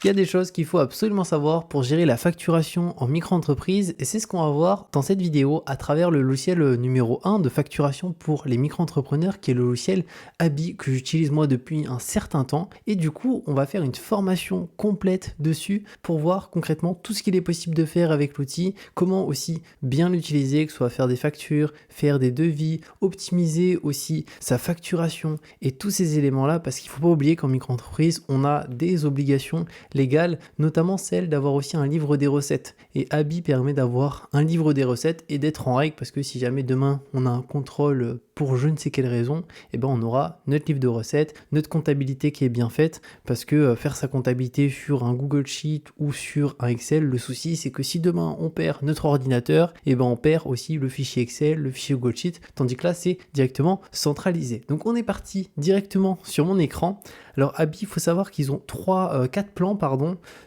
Il y a des choses qu'il faut absolument savoir pour gérer la facturation en micro-entreprise et c'est ce qu'on va voir dans cette vidéo à travers le logiciel numéro 1 de facturation pour les micro-entrepreneurs qui est le logiciel Abi que j'utilise moi depuis un certain temps et du coup on va faire une formation complète dessus pour voir concrètement tout ce qu'il est possible de faire avec l'outil, comment aussi bien l'utiliser, que ce soit faire des factures, faire des devis, optimiser aussi sa facturation et tous ces éléments là parce qu'il ne faut pas oublier qu'en micro-entreprise on a des obligations légale, notamment celle d'avoir aussi un livre des recettes. Et Abi permet d'avoir un livre des recettes et d'être en règle parce que si jamais demain on a un contrôle pour je ne sais quelle raison, eh ben on aura notre livre de recettes, notre comptabilité qui est bien faite parce que faire sa comptabilité sur un Google Sheet ou sur un Excel, le souci c'est que si demain on perd notre ordinateur, eh ben on perd aussi le fichier Excel, le fichier Google Sheet, tandis que là c'est directement centralisé. Donc on est parti directement sur mon écran. Alors Abi, il faut savoir qu'ils ont 4 plans,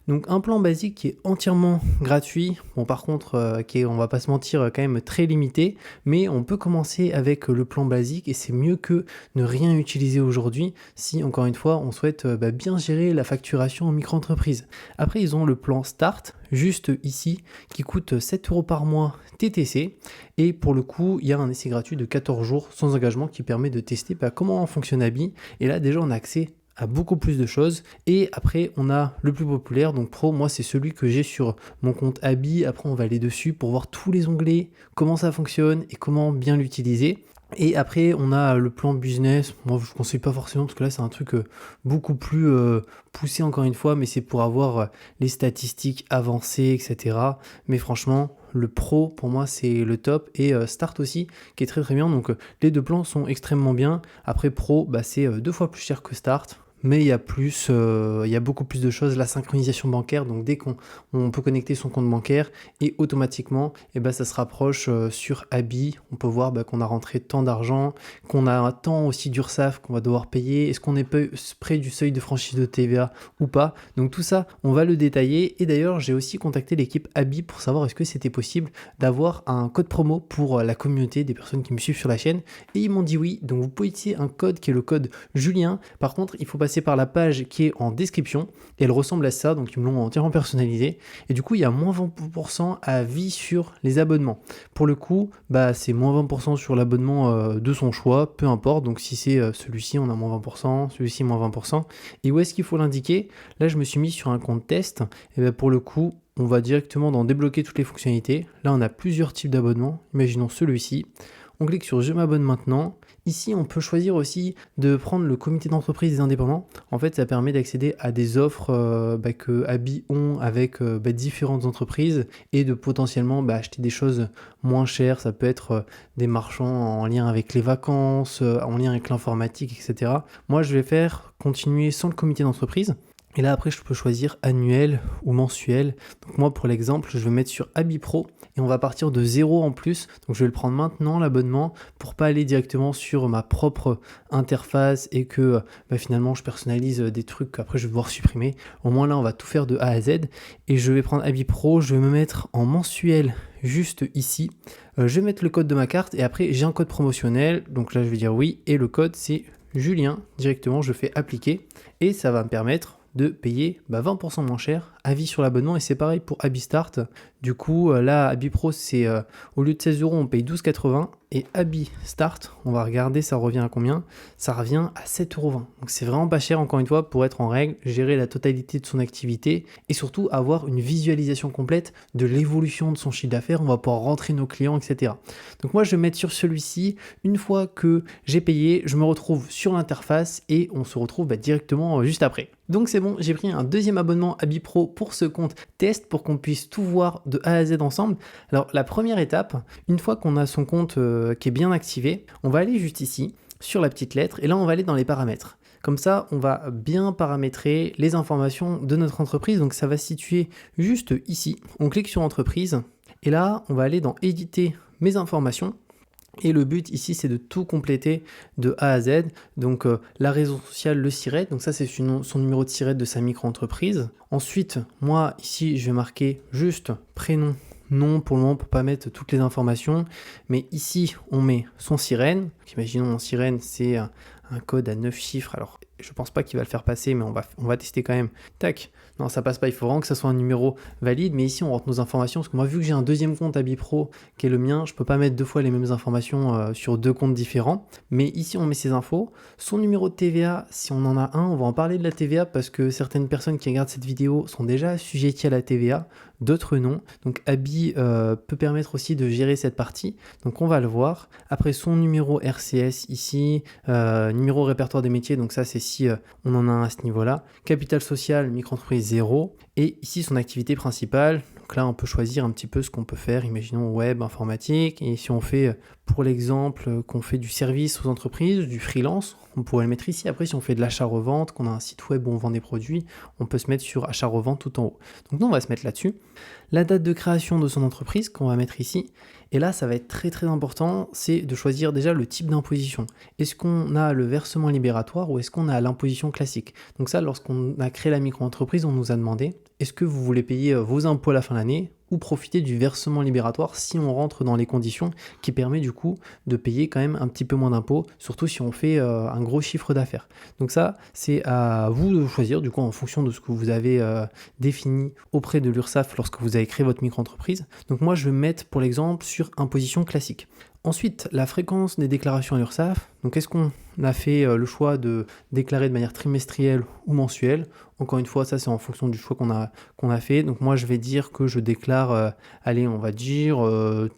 donc un plan basique qui est entièrement gratuit, bon par contre qui est, on va pas se mentir, quand même très limité, mais on peut commencer avec le plan basique et c'est mieux que ne rien utiliser aujourd'hui si encore une fois on souhaite bien gérer la facturation en micro-entreprise. Après ils ont le plan Start, juste ici, qui coûte 7 € par mois TTC et pour le coup il y a un essai gratuit de 14 jours sans engagement qui permet de tester comment fonctionne Abi et là déjà on a accès à beaucoup plus de choses et après on a le plus populaire donc Pro, moi c'est celui que j'ai sur mon compte Abi. Après on va aller dessus pour voir tous les onglets, comment ça fonctionne et comment bien l'utiliser. Et après on a le plan business, moi je ne conseille pas forcément parce que là c'est un truc beaucoup plus poussé encore une fois, mais c'est pour avoir les statistiques avancées etc. Mais franchement le Pro pour moi c'est le top et Start aussi qui est très très bien, donc les deux plans sont extrêmement bien. Après Pro c'est 2 fois plus cher que Start. Mais il y a beaucoup plus de choses, la synchronisation bancaire, donc dès qu'on peut connecter son compte bancaire et automatiquement ça se rapproche sur Abi, on peut voir qu'on a rentré tant d'argent, qu'on a un temps aussi d'URSSAF qu'on va devoir payer, est-ce qu'on est près du seuil de franchise de TVA ou pas, donc tout ça on va le détailler et d'ailleurs j'ai aussi contacté l'équipe Abi pour savoir est-ce que c'était possible d'avoir un code promo pour la communauté des personnes qui me suivent sur la chaîne et ils m'ont dit oui, donc vous pouvez utiliser un code qui est le code Julien, par contre il faut passer par la page qui est en description et elle ressemble à ça, donc ils me l'ont entièrement personnalisé et du coup il y a moins 20% à vie sur les abonnements. Pour le coup c'est moins 20% sur l'abonnement de son choix, peu importe, donc si c'est celui-ci on a moins 20%, celui-ci moins 20%. Et où est-ce qu'il faut l'indiquer? Là je me suis mis sur un compte test et pour le coup on va directement dans débloquer toutes les fonctionnalités. Là on a plusieurs types d'abonnements, imaginons celui-ci. On clique sur je m'abonne maintenant. Ici, on peut choisir aussi de prendre le comité d'entreprise des indépendants. En fait, ça permet d'accéder à des offres que Abi ont avec différentes entreprises et de potentiellement acheter des choses moins chères. Ça peut être des marchands en lien avec les vacances, en lien avec l'informatique, etc. Moi, je vais faire continuer sans le comité d'entreprise. Et là, après, je peux choisir annuel ou mensuel. Donc moi, pour l'exemple, je vais mettre sur Abi Pro et on va partir de 0 en plus. Donc je vais le prendre maintenant, l'abonnement, pour pas aller directement sur ma propre interface et que finalement, je personnalise des trucs qu'après, je vais devoir supprimer. Au moins là, on va tout faire de A à Z. Et je vais prendre Abi Pro, je vais me mettre en mensuel juste ici. Je vais mettre le code de ma carte et après, j'ai un code promotionnel. Donc là, je vais dire oui. Et le code, c'est Julien. Directement, je fais appliquer et ça va me permettre de payer 20% moins cher à vie sur l'abonnement et c'est pareil pour Abi Start. Du coup là Abi Pro c'est au lieu de 16 € on paye 12,80 et Abi Start on va regarder ça revient à combien, ça revient à 7,20 €. Donc c'est vraiment pas cher encore une fois pour être en règle, gérer la totalité de son activité et surtout avoir une visualisation complète de l'évolution de son chiffre d'affaires, on va pouvoir rentrer nos clients etc. Donc moi je vais mettre sur celui-ci, une fois que j'ai payé je me retrouve sur l'interface et on se retrouve directement juste après. Donc c'est bon, j'ai pris un deuxième abonnement Abi Pro pour ce compte test pour qu'on puisse tout voir de A à Z ensemble. Alors la première étape, une fois qu'on a son compte qui est bien activé, on va aller juste ici sur la petite lettre et là on va aller dans les paramètres. Comme ça, on va bien paramétrer les informations de notre entreprise. Donc ça va se situer juste ici. On clique sur entreprise et là on va aller dans éditer mes informations. Et le but ici c'est de tout compléter de A à Z, donc la raison sociale, le SIRET, donc ça c'est son numéro de SIRET de sa micro-entreprise. Ensuite moi ici je vais marquer juste prénom, nom pour le moment pour pas mettre toutes les informations, mais ici on met son sirène. Donc, imaginons mon sirène c'est un code à 9 chiffres, alors Je pense pas qu'il va le faire passer, mais on va tester quand même. Tac. Non, ça passe pas. Il faut vraiment que ça soit un numéro valide. Mais ici, on rentre nos informations. Parce que moi, vu que j'ai un deuxième compte Abipro qui est le mien, je peux pas mettre deux fois les mêmes informations sur deux comptes différents. Mais ici, on met ces infos. Son numéro de TVA, si on en a un, on va en parler de la TVA parce que certaines personnes qui regardent cette vidéo sont déjà assujetties à la TVA, d'autres non. Donc, Abi peut permettre aussi de gérer cette partie. Donc, on va le voir. Après, son numéro RCS ici, numéro répertoire des métiers. Donc, ça, c'est si on en a un à ce niveau-là. Capital social, micro-entreprise 0. Et ici, son activité principale. Donc là, on peut choisir un petit peu ce qu'on peut faire. Imaginons web, informatique. Et si on fait, pour l'exemple, qu'on fait du service aux entreprises, du freelance, on pourrait le mettre ici. Après, si on fait de l'achat-revente, qu'on a un site web où on vend des produits, on peut se mettre sur achat-revente tout en haut. Donc nous, on va se mettre là-dessus. La date de création de son entreprise qu'on va mettre ici. Et là, ça va être très très important, c'est de choisir déjà le type d'imposition. Est-ce qu'on a le versement libératoire ou est-ce qu'on a l'imposition classique? Donc ça, lorsqu'on a créé la micro-entreprise, on nous a demandé, est-ce que vous voulez payer vos impôts à la fin de l'année ou profiter du versement libératoire si on rentre dans les conditions qui permet du coup de payer quand même un petit peu moins d'impôts, surtout si on fait un gros chiffre d'affaires. Donc ça, c'est à vous de choisir du coup en fonction de ce que vous avez défini auprès de l'URSSAF lorsque vous avez créé votre micro-entreprise. Donc moi, je vais mettre pour l'exemple sur imposition classique. Ensuite, la fréquence des déclarations à l'URSSAF. Donc, est-ce qu'on a fait le choix de déclarer de manière trimestrielle ou mensuelle? Encore une fois, ça, c'est en fonction du choix qu'on a fait. Donc, moi, je vais dire que je déclare, allez, on va dire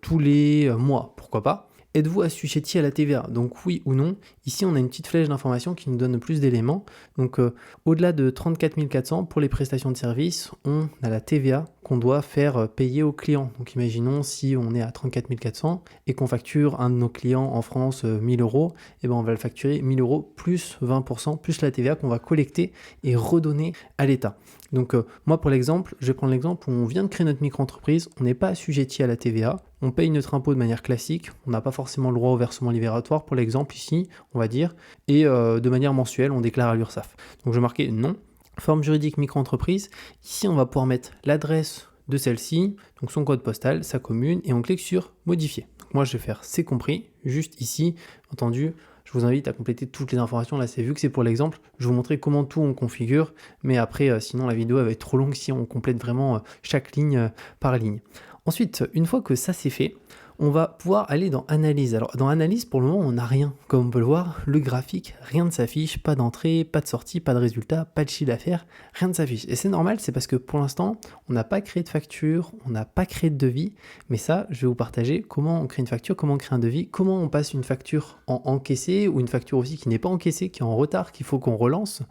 tous les mois. Pourquoi pas? Êtes-vous assujetti à la TVA? Donc oui ou non. Ici, on a une petite flèche d'information qui nous donne plus d'éléments. Donc au-delà de 34 400 pour les prestations de services, on a la TVA qu'on doit faire payer aux clients. Donc imaginons si on est à 34 400 et qu'on facture un de nos clients en France 1000 euros, et ben on va le facturer 1000 euros plus 20% plus la TVA qu'on va collecter et redonner à l'État. Donc moi pour l'exemple, je vais prendre l'exemple où on vient de créer notre micro-entreprise, on n'est pas assujetti à la TVA, on paye notre impôt de manière classique, on n'a pas forcément le droit au versement libératoire pour l'exemple ici, on va dire, et de manière mensuelle, on déclare à l'URSSAF. Donc je vais marquer non, forme juridique micro-entreprise, ici on va pouvoir mettre l'adresse de celle-ci, donc son code postal, sa commune, et on clique sur modifier. Donc moi je vais faire c'est compris, juste ici, entendu. Je vous invite à compléter toutes les informations. Là, c'est vu que c'est pour l'exemple. Je vais vous montrer comment tout on configure. Mais après, sinon, la vidéo elle va être trop longue si on complète vraiment chaque ligne par ligne. Ensuite, une fois que ça c'est fait, on va pouvoir aller dans Analyse. Alors, dans Analyse, pour le moment, on n'a rien. Comme on peut le voir, le graphique, rien ne s'affiche, pas d'entrée, pas de sortie, pas de résultat, pas de chiffre d'affaires, rien ne s'affiche. Et c'est normal, c'est parce que pour l'instant, on n'a pas créé de facture, on n'a pas créé de devis. Mais ça, je vais vous partager comment on crée une facture, comment on crée un devis, comment on passe une facture en encaissée ou une facture aussi qui n'est pas encaissée, qui est en retard, qu'il faut qu'on relance.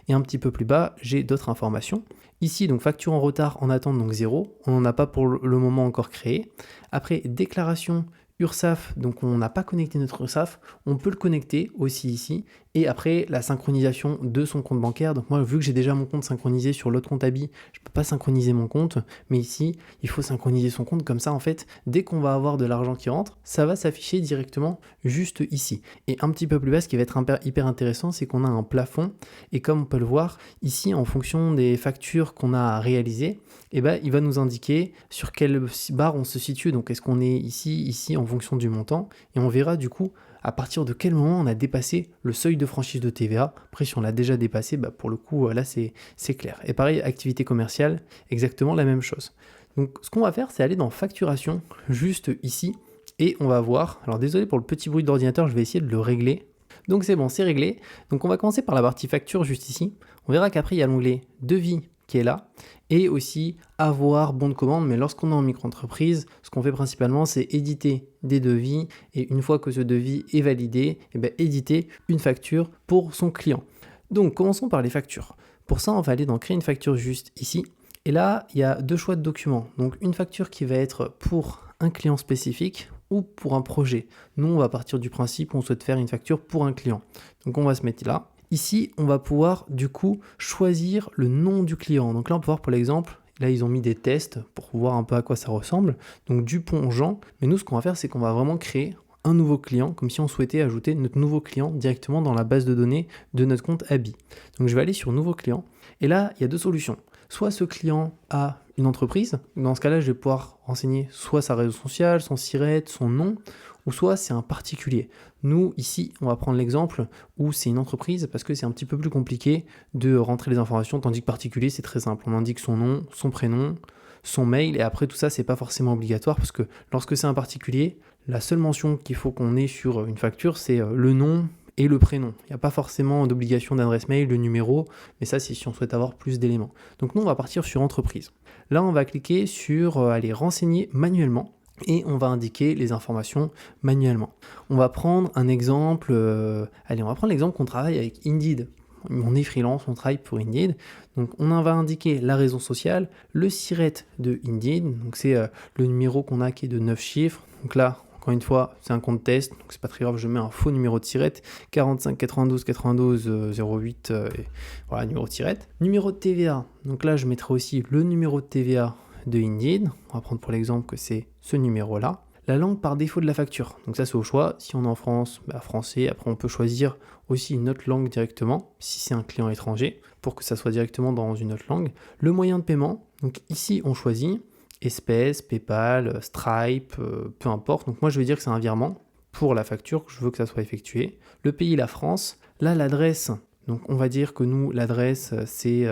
Et un petit peu plus bas, j'ai d'autres informations. Ici, donc facture en retard, en attente, donc 0. On n'en a pas pour le moment encore créé. Après, déclaration URSSAF, donc on n'a pas connecté notre URSSAF, on peut le connecter aussi ici. Et après, la synchronisation de son compte bancaire. Donc moi, vu que j'ai déjà mon compte synchronisé sur l'autre compte Abi, je ne peux pas synchroniser mon compte. Mais ici, il faut synchroniser son compte. Comme ça, en fait, dès qu'on va avoir de l'argent qui rentre, ça va s'afficher directement juste ici. Et un petit peu plus bas, ce qui va être hyper intéressant, c'est qu'on a un plafond. Et comme on peut le voir, ici, en fonction des factures qu'on a réalisées, eh ben, il va nous indiquer sur quelle barre on se situe. Donc, est-ce qu'on est ici, en fonction du montant. Et on verra du coup à partir de quel moment on a dépassé le seuil de franchise de TVA. Après, si on l'a déjà dépassé, bah, pour le coup, là, c'est clair. Et pareil, activité commerciale, exactement la même chose. Donc, ce qu'on va faire, c'est aller dans facturation, juste ici, et on va voir. Alors, désolé pour le petit bruit d'ordinateur, je vais essayer de le régler. Donc, c'est bon, c'est réglé. Donc, on va commencer par la partie facture, juste ici. On verra qu'après, il y a l'onglet devis qui est là, et aussi avoir bon de commande. Mais lorsqu'on est en micro-entreprise, ce qu'on fait principalement, c'est éditer des devis, et une fois que ce devis est validé, eh bien, éditer une facture pour son client. Donc commençons par les factures. Pour ça, on va aller dans créer une facture juste ici, et là, il y a deux choix de documents. Donc une facture qui va être pour un client spécifique ou pour un projet. Nous, on va partir du principe qu'on souhaite faire une facture pour un client. Donc on va se mettre là. Ici, on va pouvoir du coup choisir le nom du client. Donc là, on peut voir pour l'exemple, là, ils ont mis des tests pour voir un peu à quoi ça ressemble. Donc Dupont Jean. Mais nous, ce qu'on va faire, c'est qu'on va vraiment créer un nouveau client, comme si on souhaitait ajouter notre nouveau client directement dans la base de données de notre compte Abi. Donc je vais aller sur Nouveau client. Et là, il y a deux solutions. Soit ce client a une entreprise. Dans ce cas-là, je vais pouvoir renseigner soit sa raison sociale, son SIRET, son nom, ou soit c'est un particulier. Nous, ici, on va prendre l'exemple où c'est une entreprise parce que c'est un petit peu plus compliqué de rentrer les informations, tandis que particulier, c'est très simple. On indique son nom, son prénom, son mail, et après tout ça, c'est pas forcément obligatoire parce que lorsque c'est un particulier, la seule mention qu'il faut qu'on ait sur une facture, c'est le nom et le prénom. Il n'y a pas forcément d'obligation d'adresse mail, de numéro, mais ça, c'est si on souhaite avoir plus d'éléments. Donc nous, on va partir sur entreprise. Là, on va cliquer sur aller renseigner manuellement et on va indiquer les informations manuellement. On va prendre un exemple, on va prendre l'exemple qu'on travaille avec Indeed. On est freelance, on travaille pour Indeed. Donc on va indiquer la raison sociale, le SIRET de Indeed, donc c'est le numéro qu'on a qui est de 9 chiffres. Donc là, encore une fois, c'est un compte test, donc c'est pas très grave, je mets un faux numéro de SIRET, 45 92 92 08, et voilà, numéro de SIRET. Numéro de TVA, donc là je mettrai aussi le numéro de TVA de Indeed. On va prendre pour l'exemple que c'est ce numéro-là. La langue par défaut de la facture, donc ça c'est au choix. Si on est en France, français. Après on peut choisir aussi une autre langue directement, si c'est un client étranger, pour que ça soit directement dans une autre langue. Le moyen de paiement, donc ici on choisit espèces, PayPal, Stripe, peu importe. Donc moi je vais dire que c'est un virement pour la facture que je veux que ça soit effectué. Le pays, la France. Là l'adresse, donc on va dire que nous l'adresse c'est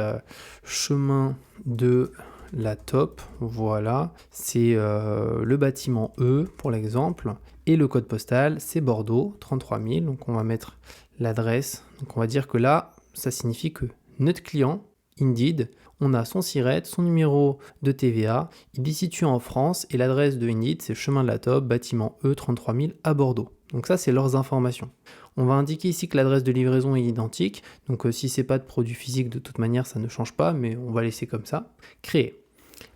chemin de la top, voilà, c'est le bâtiment E pour l'exemple, et le code postal c'est Bordeaux, 33 000, donc on va mettre l'adresse, donc on va dire que là, ça signifie que notre client, Indeed, on a son SIRET, son numéro de TVA, il est situé en France, et l'adresse de Indeed c'est chemin de la top, bâtiment E, 33 000 à Bordeaux. Donc ça c'est leurs informations. On va indiquer ici que l'adresse de livraison est identique, donc si c'est pas de produit physique de toute manière ça ne change pas, mais on va laisser comme ça. Créer.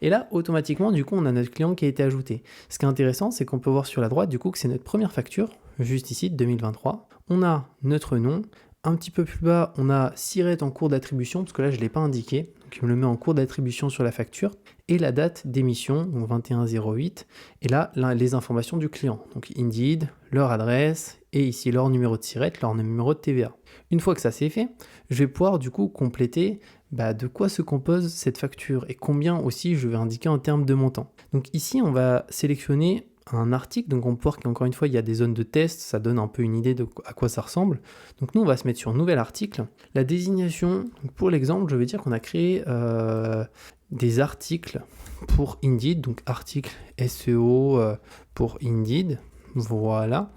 Et là, automatiquement, du coup, on a notre client qui a été ajouté. Ce qui est intéressant, c'est qu'on peut voir sur la droite, du coup, que c'est notre première facture, juste ici, de 2023. On a notre nom. Un petit peu plus bas, on a SIRET en cours d'attribution, parce que là, je ne l'ai pas indiqué. Donc, il me le met en cours d'attribution sur la facture. Et la date d'émission, donc 21/08. Et là, les informations du client. Donc, Indeed, leur adresse, et ici, leur numéro de SIRET, leur numéro de TVA. Une fois que ça c'est fait, je vais pouvoir, du coup, compléter de quoi se compose cette facture et combien aussi je vais indiquer en termes de montant. Donc ici, on va sélectionner un article, donc on peut voir qu'encore une fois, il y a des zones de test, ça donne un peu une idée de à quoi ça ressemble. Donc nous, on va se mettre sur nouvel article. La désignation, donc pour l'exemple, je vais dire qu'on a créé des articles pour Indeed, donc article SEO pour Indeed, voilà.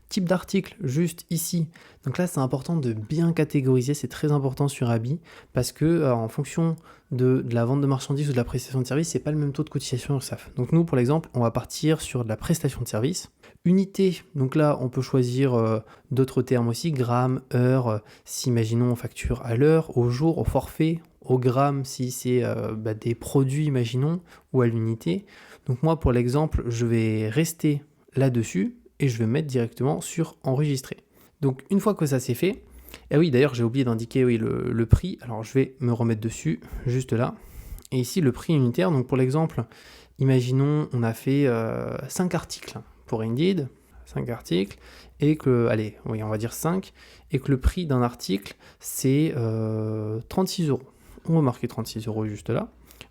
Type d'article, juste ici. Donc là, c'est important de bien catégoriser, c'est très important sur Abi, parce que en fonction de la vente de marchandises ou de la prestation de service, c'est pas le même taux de cotisation URSSAF. Donc nous, pour l'exemple, on va partir sur de la prestation de service. Unité, donc là, on peut choisir d'autres termes aussi, grammes, heures, si imaginons on facture à l'heure, au jour, au forfait, au gramme, si c'est des produits, imaginons, ou à l'unité. Donc moi, pour l'exemple, je vais rester là-dessus, et je vais mettre directement sur enregistrer. Donc une fois que ça c'est fait, et oui d'ailleurs j'ai oublié d'indiquer le prix, alors je vais me remettre dessus, juste là, et ici le prix unitaire, donc pour l'exemple, imaginons on a fait 5 articles pour Indeed, 5 articles, et que, on va dire 5, et que le prix d'un article c'est 36 €. On va marquer 36 € juste là.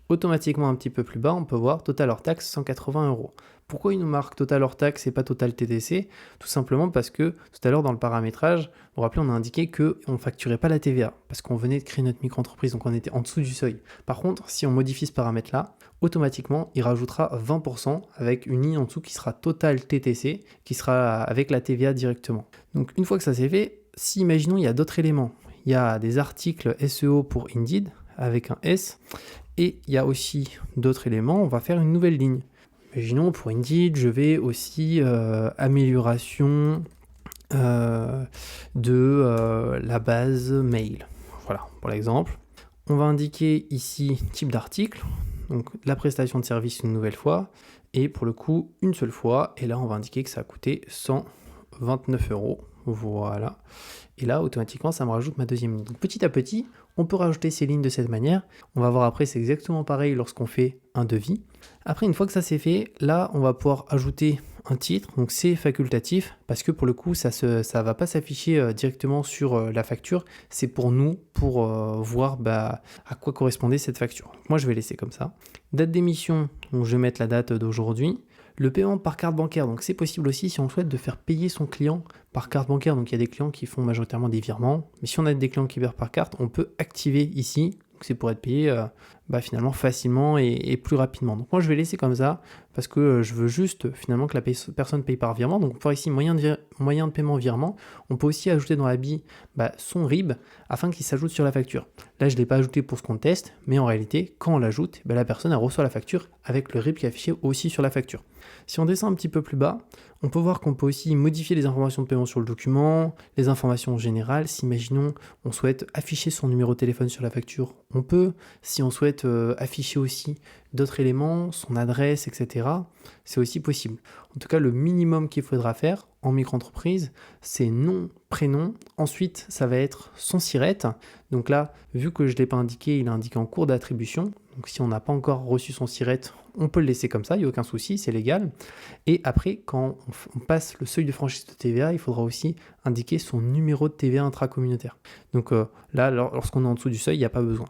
Automatiquement un petit peu plus bas, on peut voir total hors taxe 180 €. Pourquoi il nous marque total hors taxe et pas total TTC? Tout simplement parce que tout à l'heure dans le paramétrage, vous vous rappelez, on a indiqué qu'on ne facturait pas la TVA parce qu'on venait de créer notre micro-entreprise, donc on était en dessous du seuil. Par contre, si on modifie ce paramètre-là, automatiquement, il rajoutera 20% avec une ligne en dessous qui sera total TTC, qui sera avec la TVA directement. Donc une fois que ça c'est fait, si imaginons il y a d'autres éléments, il y a des articles SEO pour Indeed avec un S, et il y a aussi d'autres éléments, on va faire une nouvelle ligne. Imaginons pour Indeed, je vais aussi amélioration de la base mail. Voilà, pour l'exemple. On va indiquer ici type d'article, donc la prestation de service une nouvelle fois, et pour le coup une seule fois, et là on va indiquer que ça a coûté 129 €. Voilà. Et là, automatiquement, ça me rajoute ma deuxième ligne. Donc, petit à petit, on peut rajouter ces lignes de cette manière. On va voir après, c'est exactement pareil lorsqu'on fait un devis. Après, une fois que ça c'est fait, là, on va pouvoir ajouter un titre. Donc, c'est facultatif parce que pour le coup, ça va pas s'afficher directement sur la facture. C'est pour nous, pour voir à quoi correspondait cette facture. Donc, moi, je vais laisser comme ça. Date d'émission, donc je vais mettre la date d'aujourd'hui. Le paiement par carte bancaire, donc c'est possible aussi si on souhaite de faire payer son client par carte bancaire. Donc il y a des clients qui font majoritairement des virements, mais si on a des clients qui verrent par carte, on peut activer ici. Donc c'est pour être payé finalement facilement et plus rapidement. Donc moi je vais laisser comme ça parce que je veux juste finalement que la personne paye par virement. Donc pour ici moyen de paiement virement, on peut aussi ajouter dans l'habit son RIB afin qu'il s'ajoute sur la facture. Là je ne l'ai pas ajouté pour ce qu'on teste, mais en réalité quand on l'ajoute, la personne elle reçoit la facture avec le RIB qui est affiché aussi sur la facture. Si on descend un petit peu plus bas, on peut voir qu'on peut aussi modifier les informations de paiement sur le document, les informations générales. Si imaginons on souhaite afficher son numéro de téléphone sur la facture, on peut. Si on souhaite afficher aussi d'autres éléments, son adresse, etc., c'est aussi possible. En tout cas, le minimum qu'il faudra faire en micro-entreprise, c'est nom, prénom. Ensuite, ça va être son SIRET. Donc là, vu que je ne l'ai pas indiqué, il est indiqué en cours d'attribution. Donc si on n'a pas encore reçu son SIRET, on peut le laisser comme ça, il n'y a aucun souci, c'est légal. Et après, quand on passe le seuil de franchise de TVA, il faudra aussi indiquer son numéro de TVA intracommunautaire. Donc là, lorsqu'on est en dessous du seuil, il n'y a pas besoin.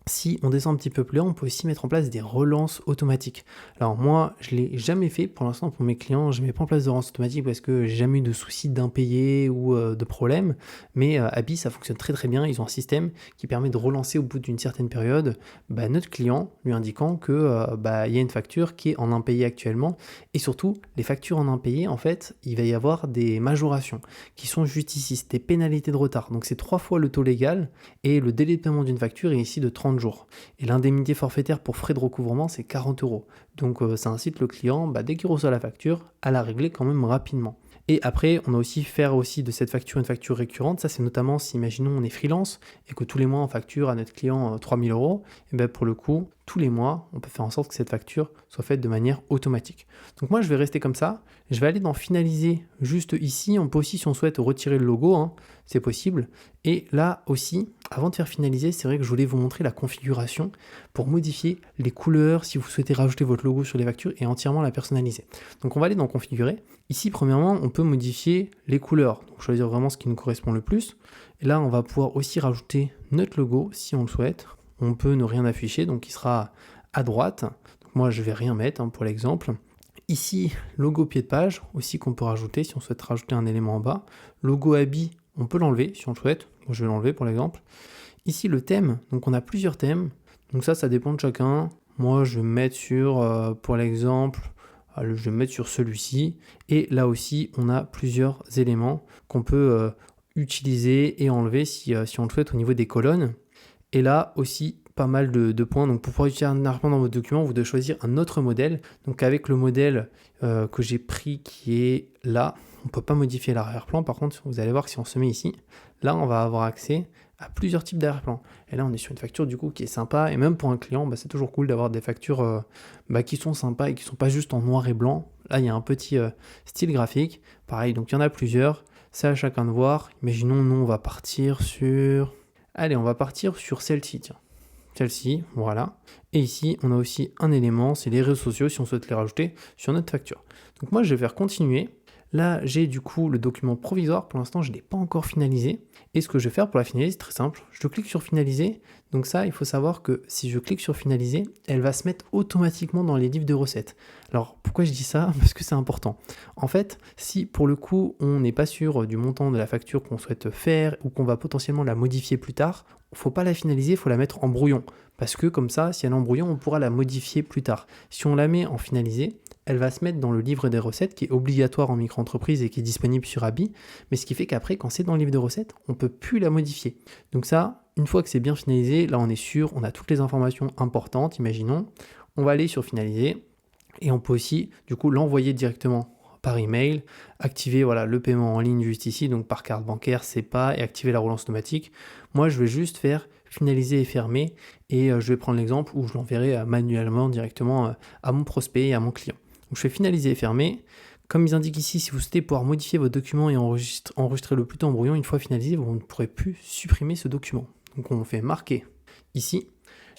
Si on descend un petit peu plus loin, on peut aussi mettre en place des relances automatiques. Alors moi, je ne l'ai jamais fait pour l'instant pour mes clients, je ne mets pas en place de relance automatique parce que j'ai jamais eu de soucis d'impayés ou de problèmes, mais Abi, ça fonctionne très très bien, ils ont un système qui permet de relancer au bout d'une certaine période notre client, lui indiquant que il y a une facture qui est en impayé actuellement, et surtout, les factures en impayé, en fait, il va y avoir des majorations qui sont juste ici, c'est des pénalités de retard, donc c'est 3 fois le taux légal, et le délai de paiement d'une facture est ici de 30 jours. Et l'indemnité forfaitaire pour frais de recouvrement, c'est 40 €. Donc ça incite le client, dès qu'il reçoit la facture, à la régler quand même rapidement. Et après, on a aussi faire aussi de cette facture une facture récurrente. Ça, c'est notamment si, imaginons, on est freelance et que tous les mois, on facture à notre client 3 000 €. Et pour le coup, tous les mois, on peut faire en sorte que cette facture soit faite de manière automatique. Donc moi, je vais rester comme ça. Je vais aller dans finaliser juste ici. On peut aussi, si on souhaite, retirer le logo, c'est possible. Et là aussi, avant de faire finaliser, c'est vrai que je voulais vous montrer la configuration pour modifier les couleurs si vous souhaitez rajouter votre logo sur les factures et entièrement la personnaliser. Donc on va aller dans configurer. Ici, premièrement, on peut modifier les couleurs. Donc choisir vraiment ce qui nous correspond le plus. Et là, on va pouvoir aussi rajouter notre logo si on le souhaite. On peut ne rien afficher, donc il sera à droite. Donc moi, je vais rien mettre pour l'exemple. Ici, logo pied de page, aussi qu'on peut rajouter si on souhaite rajouter un élément en bas. Logo habit, on peut l'enlever si on le souhaite. Moi, je vais l'enlever pour l'exemple. Ici, le thème, donc on a plusieurs thèmes. Donc ça dépend de chacun. Moi, je vais me mettre sur, pour l'exemple, je vais me mettre sur celui-ci. Et là aussi, on a plusieurs éléments qu'on peut utiliser et enlever si on le souhaite au niveau des colonnes. Et là aussi, pas mal de points. Donc pour pouvoir utiliser un arrière-plan dans votre document, vous devez choisir un autre modèle. Donc avec le modèle que j'ai pris qui est là, on ne peut pas modifier l'arrière-plan. Par contre, vous allez voir que si on se met ici, là, on va avoir accès à plusieurs types d'arrière-plan. Et là, on est sur une facture du coup qui est sympa. Et même pour un client, c'est toujours cool d'avoir des factures qui sont sympas et qui ne sont pas juste en noir et blanc. Là, il y a un petit style graphique. Pareil, donc il y en a plusieurs. C'est à chacun de voir. Imaginons, nous, on va partir sur... Allez, on va partir sur celle-ci, tiens. Celle-ci, voilà. Et ici, on a aussi un élément, c'est les réseaux sociaux, si on souhaite les rajouter sur notre facture. Donc moi, je vais faire continuer. Là, j'ai du coup le document provisoire. Pour l'instant, je ne l'ai pas encore finalisé. Et ce que je vais faire pour la finaliser, c'est très simple. Je clique sur finaliser. Donc ça, il faut savoir que si je clique sur finaliser, elle va se mettre automatiquement dans les livres de recettes. Alors, pourquoi je dis ça? Parce que c'est important. En fait, si pour le coup, on n'est pas sûr du montant de la facture qu'on souhaite faire ou qu'on va potentiellement la modifier plus tard, il ne faut pas la finaliser, il faut la mettre en brouillon. Parce que comme ça, si elle est en brouillon, on pourra la modifier plus tard. Si on la met en finalisé, elle va se mettre dans le livre des recettes qui est obligatoire en micro-entreprise et qui est disponible sur Abi. Mais ce qui fait qu'après, quand c'est dans le livre de recettes, on ne peut plus la modifier. Donc ça, une fois que c'est bien finalisé, là on est sûr, on a toutes les informations importantes, imaginons. On va aller sur finaliser et on peut aussi du coup l'envoyer directement par email, activer le paiement en ligne juste ici, donc par carte bancaire, SEPA, et activer la relance automatique. Moi, je vais juste faire finaliser et fermer, et je vais prendre l'exemple où je l'enverrai manuellement directement à mon prospect et à mon client. Donc je fais finaliser et fermer. Comme ils indiquent ici, si vous souhaitez pouvoir modifier votre document et enregistrer le plutôt en brouillon, une fois finalisé, vous ne pourrez plus supprimer ce document. Donc on fait marquer ici,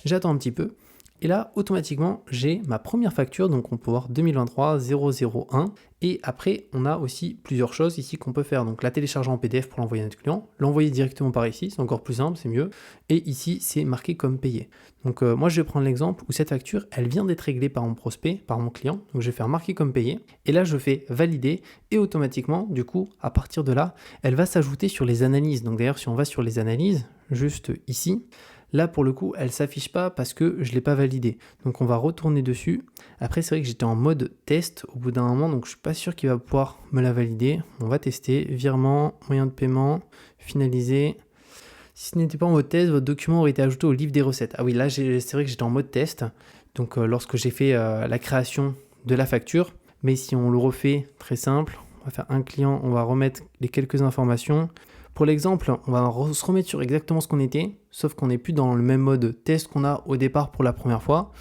j'attends un petit peu, Et là, automatiquement, j'ai ma première facture, donc on peut voir 2023 001. Et après, on a aussi plusieurs choses ici qu'on peut faire. Donc la télécharger en PDF pour l'envoyer à notre client, l'envoyer directement par ici, c'est encore plus simple, c'est mieux. Et ici, c'est marqué comme payé. Donc moi, je vais prendre l'exemple où cette facture, elle vient d'être réglée par mon prospect, par mon client. Donc je vais faire marquer comme payé. Et là, je fais valider et automatiquement, du coup, à partir de là, elle va s'ajouter sur les analyses. Donc d'ailleurs, si on va sur les analyses, juste ici, là, pour le coup, elle ne s'affiche pas parce que je ne l'ai pas validée. Donc, on va retourner dessus. Après, c'est vrai que j'étais en mode test au bout d'un moment, donc je ne suis pas sûr qu'il va pouvoir me la valider. On va tester. Virement, moyen de paiement, finaliser. Si ce n'était pas en mode test, votre document aurait été ajouté au livre des recettes. Ah oui, là, c'est vrai que j'étais en mode test. Donc, lorsque j'ai fait la création de la facture. Mais si on le refait, très simple, on va faire un client, on va remettre les quelques informations. Pour l'exemple, on va se remettre sur exactement ce qu'on était, sauf qu'on n'est plus dans le même mode test qu'on a au départ pour la première fois.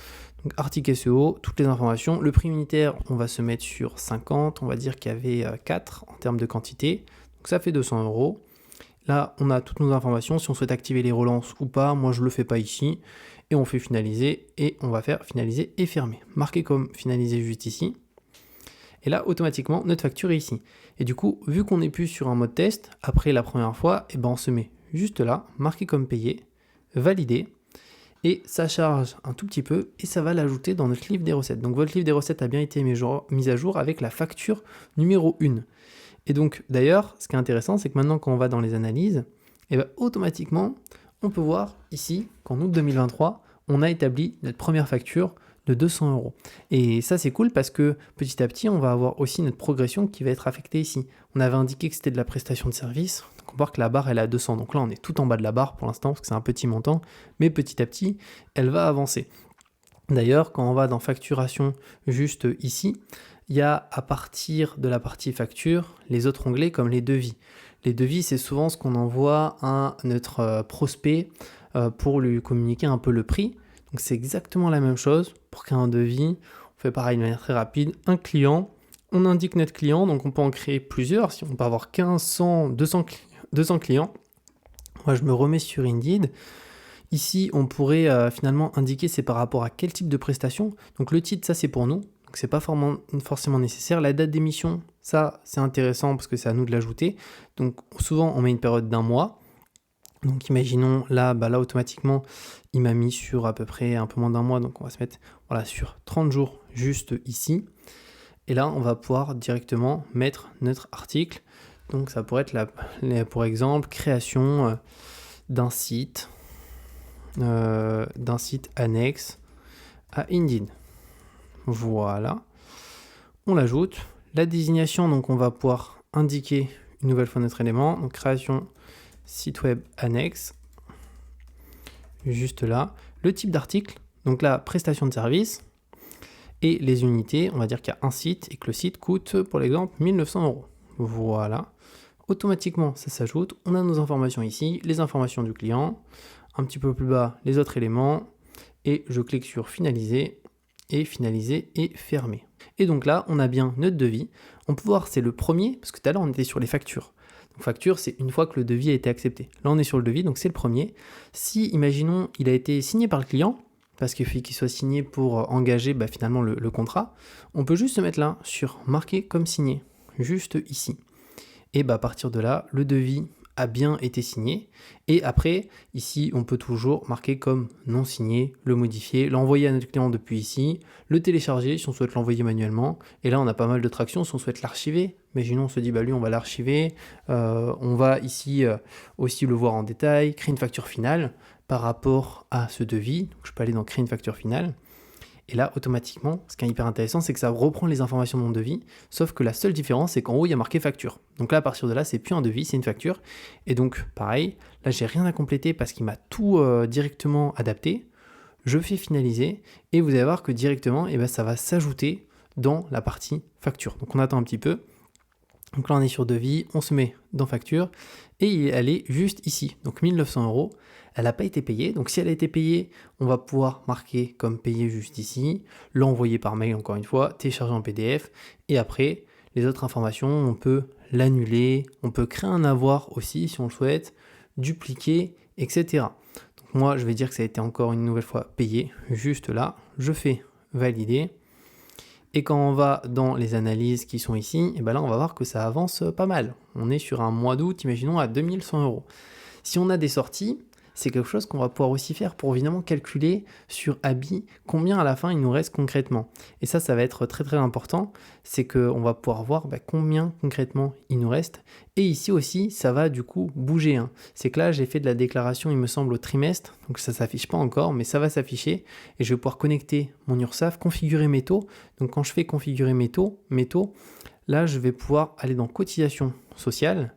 Donc article SEO, toutes les informations. Le prix unitaire, on va se mettre sur 50, on va dire qu'il y avait 4 en termes de quantité. Donc ça fait 200 €. Là, on a toutes nos informations, si on souhaite activer les relances ou pas. Moi, je ne le fais pas ici. Et on fait finaliser et on va faire finaliser et fermer. Marquer comme finaliser juste ici. Et là, automatiquement, notre facture est ici. Et du coup, vu qu'on n'est plus sur un mode test, après la première fois, on se met juste là, marqué comme payé, validé, et ça charge un tout petit peu, et ça va l'ajouter dans notre livre des recettes. Donc votre livre des recettes a bien été mis à jour avec la facture numéro 1. Et donc, d'ailleurs, ce qui est intéressant, c'est que maintenant, quand on va dans les analyses, automatiquement, on peut voir ici qu'en août 2023, on a établi notre première facture de 200 €. Et ça, c'est cool parce que petit à petit, on va avoir aussi notre progression qui va être affectée ici. On avait indiqué que c'était de la prestation de service. Donc, on peut voir que la barre, elle est à 200. Donc là, on est tout en bas de la barre pour l'instant parce que c'est un petit montant. Mais petit à petit, elle va avancer. D'ailleurs, quand on va dans facturation juste ici, il y a à partir de la partie facture, les autres onglets comme les devis. Les devis, c'est souvent ce qu'on envoie à notre prospect pour lui communiquer un peu le prix. Donc c'est exactement la même chose pour qu'un devis, on fait pareil de manière très rapide, un client, on indique notre client, donc on peut en créer plusieurs, si on peut avoir 15, 100, 200 clients. Moi je me remets sur Indeed. Ici on pourrait finalement indiquer c'est par rapport à quel type de prestation. Donc le titre ça c'est pour nous, donc c'est pas forcément nécessaire. La date d'émission, ça c'est intéressant parce que c'est à nous de l'ajouter. Donc souvent on met une période d'un mois. Donc imaginons là, là automatiquement, il m'a mis sur à peu près un peu moins d'un mois, donc on va se mettre sur 30 jours juste ici. Et là, on va pouvoir directement mettre notre article. Donc ça pourrait être pour exemple, création d'un site annexe à Indeed. Voilà, on l'ajoute. La désignation, donc on va pouvoir indiquer une nouvelle fois notre élément, donc création site web annexe, juste là, le type d'article, donc la prestation de service, et les unités, on va dire qu'il y a un site et que le site coûte, pour l'exemple, 1900 €. Voilà, automatiquement ça s'ajoute, on a nos informations ici, les informations du client, un petit peu plus bas les autres éléments, et je clique sur finaliser et fermer. Et donc là, on a bien notre devis, on peut voir c'est le premier, parce que tout à l'heure on était sur les factures. Donc facture, c'est une fois que le devis a été accepté. Là, on est sur le devis, donc c'est le premier. Si, imaginons, il a été signé par le client, parce qu'il faut qu'il soit signé pour engager finalement le contrat, on peut juste se mettre là sur marquer comme signé, juste ici. Et à partir de là, le devis a bien été signé. Et après, ici, on peut toujours marquer comme non signé, le modifier, l'envoyer à notre client depuis ici, le télécharger si on souhaite l'envoyer manuellement. Et là, on a pas mal de tractions si on souhaite l'archiver. Imaginons, on se dit, lui, on va l'archiver. On va ici aussi le voir en détail, créer une facture finale par rapport à ce devis. Donc, je peux aller dans créer une facture finale. Et là, automatiquement, ce qui est hyper intéressant, c'est que ça reprend les informations de mon devis, sauf que la seule différence, c'est qu'en haut, il y a marqué facture. Donc là, à partir de là, c'est plus un devis, c'est une facture. Et donc, pareil, là, j'ai rien à compléter parce qu'il m'a tout directement adapté. Je fais finaliser et vous allez voir que directement, ça va s'ajouter dans la partie facture. Donc, on attend un petit peu. Donc là, on est sur devis, on se met dans facture et elle est juste ici. Donc 1900 €. Elle n'a pas été payée. Donc si elle a été payée, on va pouvoir marquer comme payé juste ici, l'envoyer par mail encore une fois, télécharger en PDF. Et après, les autres informations, on peut l'annuler, on peut créer un avoir aussi si on le souhaite, dupliquer, etc. Donc Moi, je vais dire que ça a été encore une nouvelle fois payé, juste là. Je fais valider. Et quand on va dans les analyses qui sont ici, et ben là, on va voir que ça avance pas mal. On est sur un mois d'août, imaginons, à 2100 euros. Si on a des sorties, c'est quelque chose qu'on va pouvoir aussi faire pour évidemment calculer sur Abi combien à la fin il nous reste concrètement. Et ça va être très très important, c'est qu'on va pouvoir voir combien concrètement il nous reste. Et ici aussi, ça va du coup bouger. C'est que là, j'ai fait de la déclaration, il me semble, au trimestre, donc ça ne s'affiche pas encore, mais ça va s'afficher. Et je vais pouvoir connecter mon URSSAF, configurer mes taux. Donc quand je fais configurer mes taux, là, je vais pouvoir aller dans cotisation sociale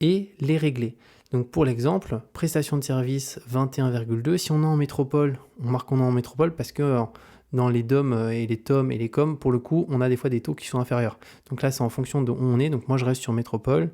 et les régler. Donc pour l'exemple, prestation de service 21,2, si on est en métropole, on marque qu'on est en métropole parce que dans les DOM et les TOM et les COM, pour le coup, on a des fois des taux qui sont inférieurs. Donc là, c'est en fonction de où on est. Donc moi, je reste sur métropole.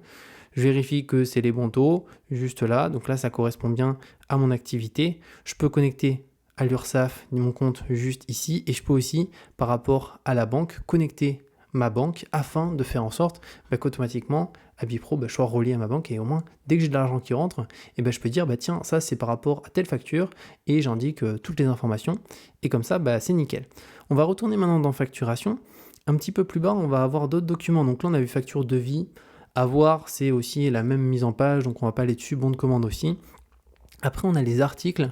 Je vérifie que c'est les bons taux, juste là. Donc là, ça correspond bien à mon activité. Je peux connecter à l'URSSAF mon compte juste ici. Et je peux aussi, par rapport à la banque, connecter ma banque afin de faire en sorte qu'automatiquement Abi-Pro je sois relié à ma banque et au moins dès que j'ai de l'argent qui rentre je peux dire tiens, ça c'est par rapport à telle facture et j'indique toutes les informations et comme ça c'est nickel. On va retourner maintenant dans facturation. Un petit peu plus bas on va avoir d'autres documents. Donc là on a vu facture devis, à voir, c'est aussi la même mise en page, donc on va pas aller dessus, bon de commande aussi. Après, on a les articles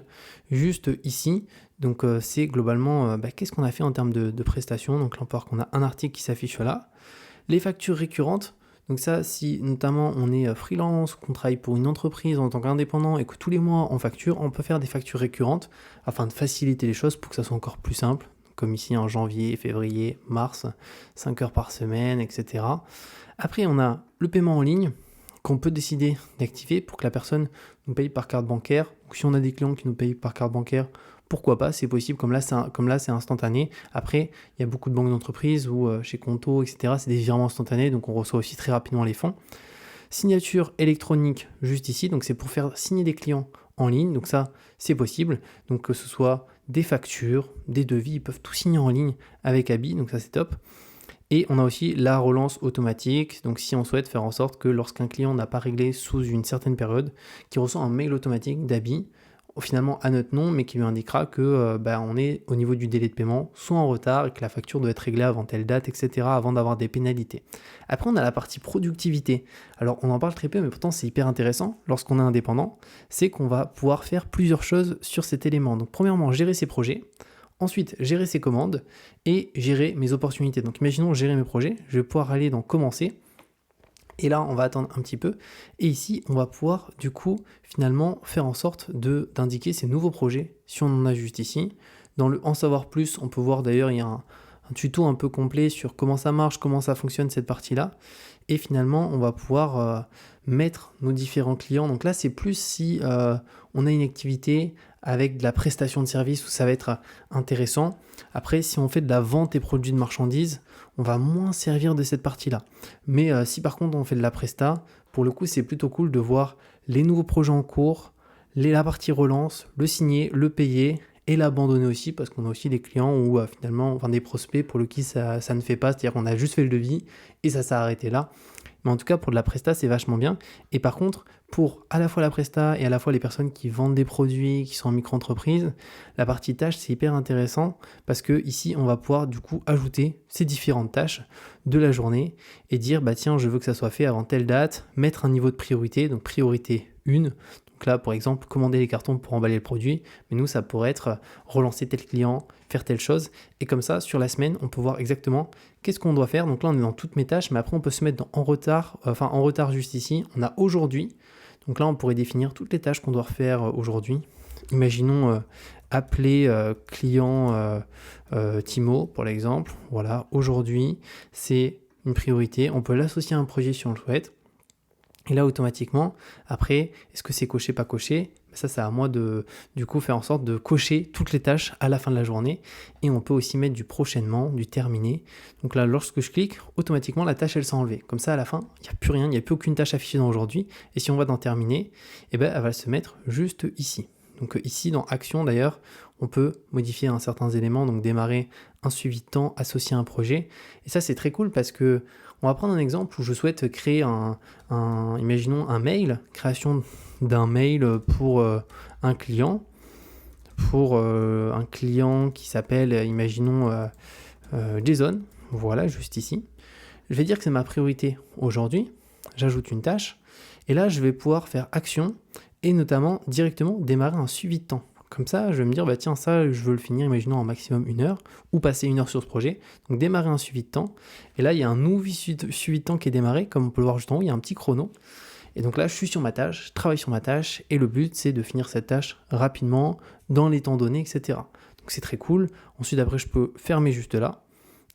juste ici. Donc, c'est globalement qu'est-ce qu'on a fait en termes de prestations. Donc, là, on peut voir qu'on a un article qui s'affiche là. Les factures récurrentes. Donc, ça, si notamment on est freelance, qu'on travaille pour une entreprise en tant qu'indépendant et que tous les mois on facture, on peut faire des factures récurrentes afin de faciliter les choses pour que ça soit encore plus simple. Comme ici en janvier, février, mars, 5 heures par semaine, etc. Après, on a le paiement en ligne qu'on peut décider d'activer pour que la personne nous paye par carte bancaire. Donc, si on a des clients qui nous payent par carte bancaire, pourquoi pas, c'est possible, comme là c'est instantané. Après, il y a beaucoup de banques d'entreprise ou chez Conto, etc., c'est des virements instantanés, donc on reçoit aussi très rapidement les fonds. Signature électronique juste ici, donc c'est pour faire signer des clients en ligne, donc ça c'est possible. Donc que ce soit des factures, des devis, ils peuvent tout signer en ligne avec Abi, donc ça c'est top. Et on a aussi la relance automatique, donc si on souhaite faire en sorte que lorsqu'un client n'a pas réglé sous une certaine période, qu'il reçoit un mail automatique d'Abi, finalement à notre nom, mais qui lui indiquera que on est au niveau du délai de paiement, soit en retard et que la facture doit être réglée avant telle date, etc., avant d'avoir des pénalités. Après, on a la partie productivité. Alors, on en parle très peu, mais pourtant c'est hyper intéressant lorsqu'on est indépendant, c'est qu'on va pouvoir faire plusieurs choses sur cet élément. Donc, premièrement, gérer ses projets. Ensuite, gérer ses commandes et gérer mes opportunités. Donc, imaginons gérer mes projets. Je vais pouvoir aller dans commencer. Et là, on va attendre un petit peu. Et ici, on va pouvoir, du coup, finalement, faire en sorte d'indiquer ces nouveaux projets, si on en a juste ici. Dans le en savoir plus, on peut voir d'ailleurs, il y a un tuto un peu complet sur comment ça marche, comment ça fonctionne cette partie-là. Et finalement, on va pouvoir mettre nos différents clients. Donc là, c'est plus si on a une activité avec de la prestation de service où ça va être intéressant. Après, si on fait de la vente et produits de marchandises, on va moins servir de cette partie-là. Mais si par contre on fait de la presta, pour le coup, c'est plutôt cool de voir les nouveaux projets en cours, la partie relance, le signer, le payer et l'abandonner aussi parce qu'on a aussi des clients où finalement, des prospects pour qui ça ne fait pas, c'est-à-dire qu'on a juste fait le devis et ça s'est arrêté là. Mais en tout cas, pour de la presta, c'est vachement bien. Et par contre, pour à la fois la presta et à la fois les personnes qui vendent des produits, qui sont en micro-entreprise, la partie tâches, c'est hyper intéressant parce que ici, on va pouvoir du coup ajouter ces différentes tâches de la journée et dire, tiens, je veux que ça soit fait avant telle date, mettre un niveau de priorité, donc priorité 1. Donc là, par exemple, commander les cartons pour emballer le produit. Mais nous, ça pourrait être relancer tel client, faire telle chose. Et comme ça, sur la semaine, on peut voir exactement qu'est-ce qu'on doit faire. Donc là, on est dans toutes mes tâches, mais après, on peut se mettre en retard juste ici. On a aujourd'hui. Donc là, on pourrait définir toutes les tâches qu'on doit refaire aujourd'hui. Imaginons appeler client Timo, pour l'exemple. Voilà, aujourd'hui, c'est une priorité. On peut l'associer à un projet si on le souhaite. Et là, automatiquement, après, est-ce que c'est coché, pas coché ? Ça, c'est à moi de, du coup, faire en sorte de cocher toutes les tâches à la fin de la journée. Et on peut aussi mettre du prochainement, du terminé. Donc là, lorsque je clique, automatiquement, la tâche, elle s'est enlevée. Comme ça, à la fin, il n'y a plus rien, il n'y a plus aucune tâche affichée dans aujourd'hui. Et si on va dans terminer, elle va se mettre juste ici. Donc ici, dans Action, d'ailleurs, on peut modifier certains éléments, donc démarrer un suivi de temps associé à un projet. Et ça, c'est très cool parce que on va prendre un exemple où je souhaite créer imaginons un mail, création d'un mail pour un client. pour un client qui s'appelle, imaginons, Jason. Voilà, juste ici. Je vais dire que c'est ma priorité aujourd'hui. J'ajoute une tâche. Et là, je vais pouvoir faire action et notamment directement démarrer un suivi de temps. Comme ça, je vais me dire, bah tiens, ça, je veux le finir, imaginons en maximum 1 heure, ou passer 1 heure sur ce projet. Donc démarrer un suivi de temps. Et là, il y a un nouveau suivi de temps qui est démarré, comme on peut le voir juste en haut, il y a un petit chrono. Et donc là, je suis sur ma tâche, je travaille sur ma tâche, et le but, c'est de finir cette tâche rapidement, dans les temps donnés, etc. Donc c'est très cool. Ensuite, après, je peux fermer juste là.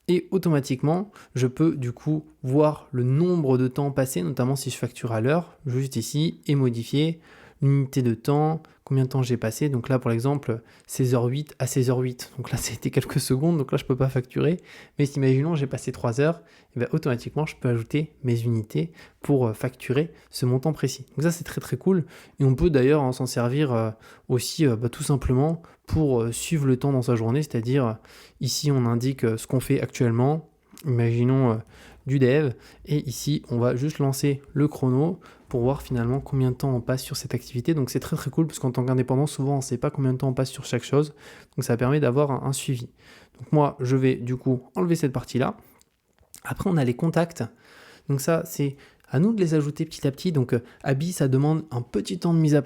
Et automatiquement, je peux du coup voir le nombre de temps passé, notamment si je facture à l'heure, juste ici, et modifier l'unité de temps, combien de temps j'ai passé. Donc là, par exemple, 16h08 à 16h08. Donc là, ça a été quelques secondes, donc là, je ne peux pas facturer. Mais si, imaginons, j'ai passé 3 heures, et bien, automatiquement, je peux ajouter mes unités pour facturer ce montant précis. Donc ça, c'est très très cool. Et on peut d'ailleurs s'en servir aussi tout simplement pour suivre le temps dans sa journée, c'est-à-dire ici, on indique ce qu'on fait actuellement, imaginons du dev, et ici, on va juste lancer le chrono pour voir finalement combien de temps on passe sur cette activité. Donc c'est très très cool parce qu'en tant qu'indépendant, souvent on ne sait pas combien de temps on passe sur chaque chose. Donc ça permet d'avoir un suivi. Donc moi, je vais du coup enlever cette partie-là. Après, on a les contacts. Donc ça, c'est à nous de les ajouter petit à petit. Donc Abi, ça demande un petit temps de mise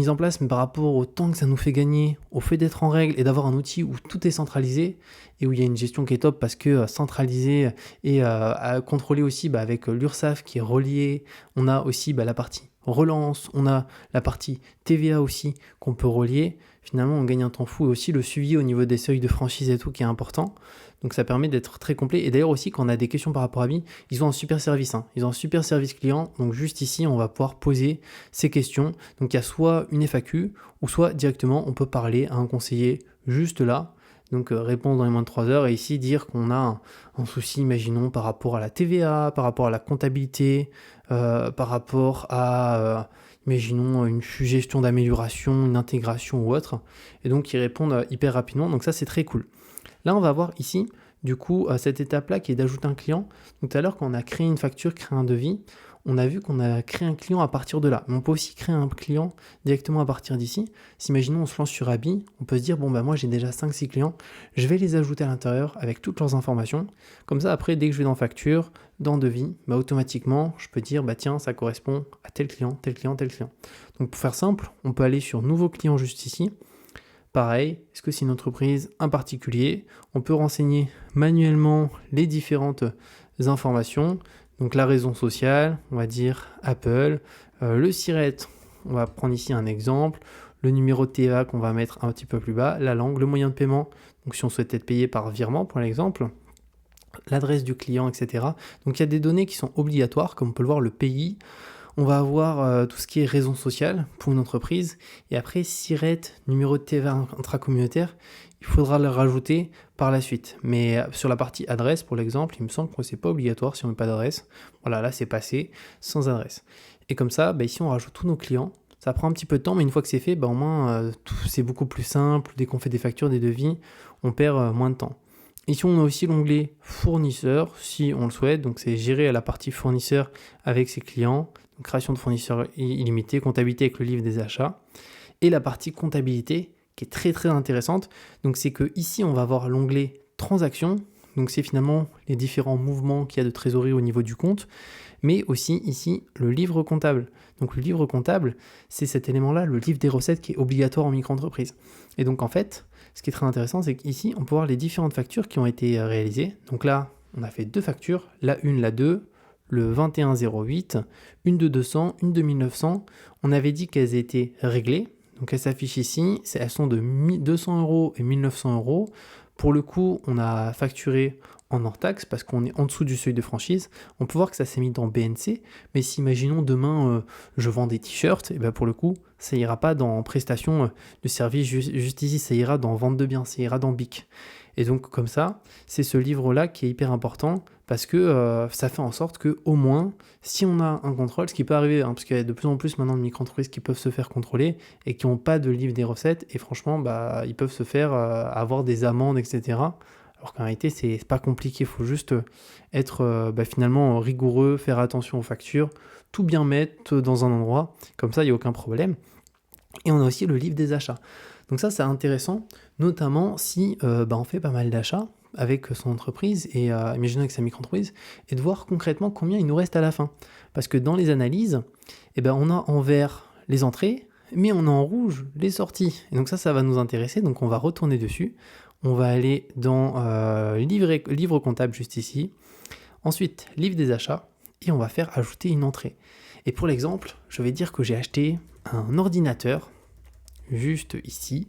en place, mais par rapport au temps que ça nous fait gagner, au fait d'être en règle et d'avoir un outil où tout est centralisé et où il y a une gestion qui est top parce que centralisé et à contrôler aussi avec l'URSSAF qui est relié. On a aussi la partie relance, on a la partie TVA aussi qu'on peut relier. Finalement, on gagne un temps fou et aussi le suivi au niveau des seuils de franchise et tout qui est important. Donc ça permet d'être très complet. Et d'ailleurs aussi, quand on a des questions par rapport à Abi, ils ont un super service. Ils ont un super service client. Donc juste ici, on va pouvoir poser ces questions. Donc il y a soit une FAQ ou soit directement, on peut parler à un conseiller juste là. Donc répondre dans les moins de 3 heures et ici dire qu'on a un souci, imaginons, par rapport à la TVA, par rapport à la comptabilité, par rapport à... imaginons une suggestion d'amélioration, une intégration ou autre. Et donc, ils répondent hyper rapidement. Donc ça, c'est très cool. Là, on va voir ici, du coup, cette étape-là qui est d'ajouter un client. Donc tout à l'heure, quand on a créé une facture, créé un devis, on a vu qu'on a créé un client à partir de là. Mais on peut aussi créer un client directement à partir d'ici. Si imaginons on se lance sur Abi, on peut se dire, bon moi j'ai déjà 5-6 clients, je vais les ajouter à l'intérieur avec toutes leurs informations. Comme ça, après, dès que je vais dans facture, dans devis, automatiquement, je peux dire, tiens, ça correspond à tel client, tel client, tel client. Donc pour faire simple, on peut aller sur nouveau client juste ici. Pareil, est-ce que c'est une entreprise, un particulier? On peut renseigner manuellement les différentes informations. Donc la raison sociale, on va dire Apple, le SIRET, on va prendre ici un exemple, le numéro de TVA qu'on va mettre un petit peu plus bas, la langue, le moyen de paiement, donc si on souhaite être payé par virement pour l'exemple, l'adresse du client, etc. Donc il y a des données qui sont obligatoires, comme on peut le voir, le pays. On va avoir tout ce qui est raison sociale pour une entreprise. Et après, SIRET, numéro de TVA intracommunautaire, il faudra le rajouter par la suite. Mais sur la partie adresse, pour l'exemple, il me semble que c'est pas obligatoire si on n'a pas d'adresse. Voilà, là, c'est passé sans adresse. Et comme ça, ici, on rajoute tous nos clients. Ça prend un petit peu de temps, mais une fois que c'est fait, au moins, c'est beaucoup plus simple. Dès qu'on fait des factures, des devis, on perd moins de temps. Ici, on a aussi l'onglet fournisseur, si on le souhaite. Donc, c'est gérer la partie fournisseur avec ses clients. Donc, création de fournisseurs illimité, comptabilité avec le livre des achats. Et la partie comptabilité, qui est très très intéressante. Donc, c'est que ici, on va avoir l'onglet transactions. Donc, c'est finalement les différents mouvements qu'il y a de trésorerie au niveau du compte. Mais aussi ici, le livre comptable. Donc, le livre comptable, c'est cet élément-là, le livre des recettes qui est obligatoire en micro-entreprise. Et donc, en fait, ce qui est très intéressant, c'est qu'ici, on peut voir les différentes factures qui ont été réalisées. Donc là, on a fait 2 factures, la 1, la 2, le 2108, une de 200, une de 1900. On avait dit qu'elles étaient réglées. Donc elles s'affichent ici, elles sont de 200 € et 1900 €. Pour le coup, on a facturé en hors taxe parce qu'on est en dessous du seuil de franchise. On peut voir que ça s'est mis dans BNC, mais si imaginons demain je vends des t-shirts, et pour le coup, ça ira pas dans prestation de service juste ici, ça ira dans vente de biens, ça ira dans BIC. Et donc comme ça, c'est ce livre-là qui est hyper important parce que ça fait en sorte que au moins, si on a un contrôle, ce qui peut arriver, parce qu'il y a de plus en plus maintenant de micro-entreprises qui peuvent se faire contrôler et qui n'ont pas de livre des recettes, et franchement, ils peuvent se faire avoir des amendes, etc. Alors qu'en réalité, c'est pas compliqué, il faut juste être finalement rigoureux, faire attention aux factures, tout bien mettre dans un endroit, comme ça, il n'y a aucun problème. Et on a aussi le livre des achats. Donc ça, c'est intéressant, notamment si on fait pas mal d'achats avec son entreprise et imaginons avec sa micro-entreprise et de voir concrètement combien il nous reste à la fin. Parce que dans les analyses, on a en vert les entrées, mais on a en rouge les sorties. Et donc ça va nous intéresser, donc on va retourner dessus. On va aller dans livre comptable juste ici. Ensuite, livre des achats et on va faire ajouter une entrée. Et pour l'exemple, je vais dire que j'ai acheté un ordinateur juste ici.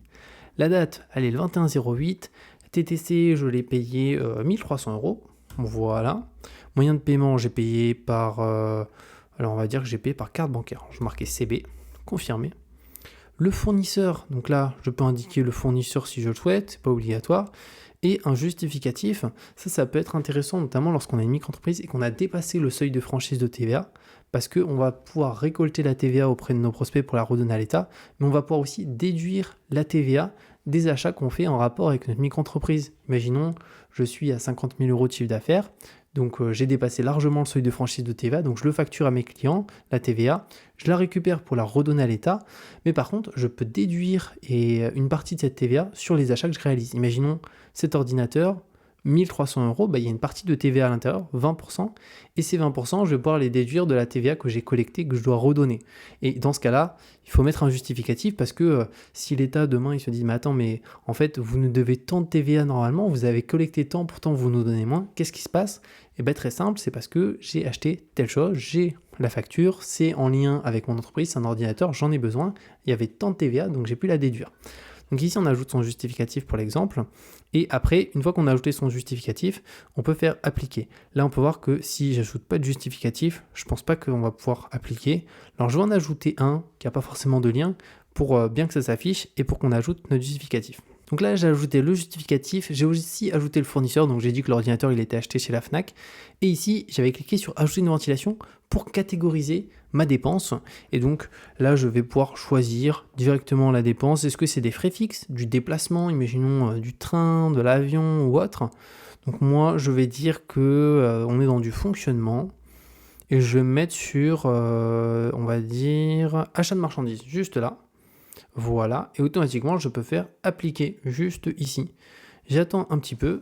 La date, elle est le 21/08. TTC, je l'ai payé 1300 €. Voilà. Moyen de paiement, j'ai payé par... alors on va dire que j'ai payé par carte bancaire. Je marquais CB, confirmé. Le fournisseur, donc là, je peux indiquer le fournisseur si je le souhaite, c'est pas obligatoire. Et un justificatif, ça peut être intéressant, notamment lorsqu'on a une micro-entreprise et qu'on a dépassé le seuil de franchise de TVA, parce qu'on va pouvoir récolter la TVA auprès de nos prospects pour la redonner à l'État, mais on va pouvoir aussi déduire la TVA des achats qu'on fait en rapport avec notre micro-entreprise. Imaginons, je suis à 50 000 € de chiffre d'affaires, donc j'ai dépassé largement le seuil de franchise de TVA, donc je le facture à mes clients, la TVA, je la récupère pour la redonner à l'État, mais par contre, je peux déduire une partie de cette TVA sur les achats que je réalise. Imaginons cet ordinateur, 1300 €, il y a une partie de TVA à l'intérieur, 20%, et ces 20%, je vais pouvoir les déduire de la TVA que j'ai collectée, que je dois redonner. Et dans ce cas-là, il faut mettre un justificatif parce que si l'État, demain, il se dit « mais attends, mais en fait, vous nous devez tant de TVA normalement, vous avez collecté tant, pourtant vous nous donnez moins, qu'est-ce qui se passe ?» Et bien très simple, c'est parce que j'ai acheté telle chose, j'ai la facture, c'est en lien avec mon entreprise, c'est un ordinateur, j'en ai besoin, il y avait tant de TVA, donc j'ai pu la déduire. Donc ici, on ajoute son justificatif pour l'exemple. Et après, une fois qu'on a ajouté son justificatif, on peut faire appliquer. Là, on peut voir que si j'ajoute pas de justificatif, je pense pas qu'on va pouvoir appliquer. Alors, je vais en ajouter un qui n'a pas forcément de lien pour bien que ça s'affiche et pour qu'on ajoute notre justificatif. Donc là, j'ai ajouté le justificatif, j'ai aussi ajouté le fournisseur, donc j'ai dit que l'ordinateur il était acheté chez la Fnac. Et ici, j'avais cliqué sur ajouter une ventilation pour catégoriser ma dépense. Et donc là, je vais pouvoir choisir directement la dépense. Est-ce que c'est des frais fixes, du déplacement, imaginons du train, de l'avion ou autre. Donc moi, je vais dire que on est dans du fonctionnement. Et je vais me mettre sur, on va dire, achat de marchandises, juste là. Voilà, et automatiquement, je peux faire appliquer juste ici. J'attends un petit peu,